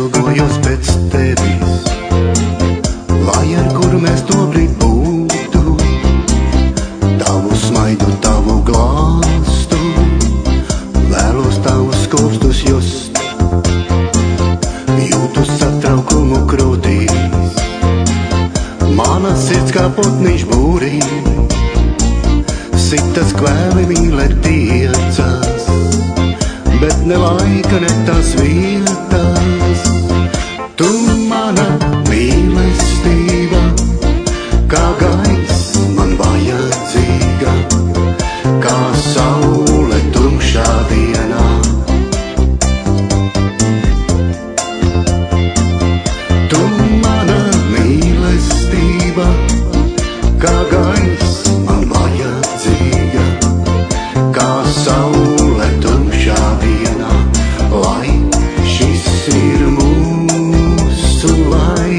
ilgojos pēc tevis, lai ar kur mēs tobrīd būtu, tavu smaidu, tavu glāstu, vēlos tavus kopstus just, jūtu satraukumu krūtīs, mana sirds kā putniņš būrī, sitas kvēli mīlēt tiecas, bet ne laika, ne tās vietas. Tu mana mīlestība, kā gaiss man vajadzīga, kā saule tumšā dienā. Tu mana mīlestība, kā gaiss man vajadzīga, kā saule tumšā dienā, lai šis ir mūsu laiks.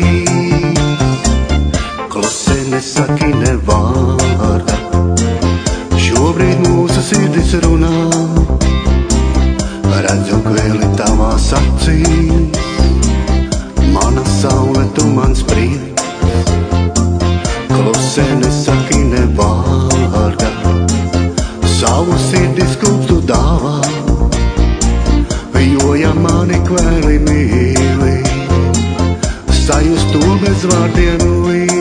Klusē nesaki ne vārda, šobrīd mūsu sirdis runā, redzu kvēli tavās acīs, mana saule, tu mans prieks. Klusē nesaki ne vārda, savu sirdis kupstu dāvā, jo ja mani kvēli mīli, sajust to bez vārdiem līdz.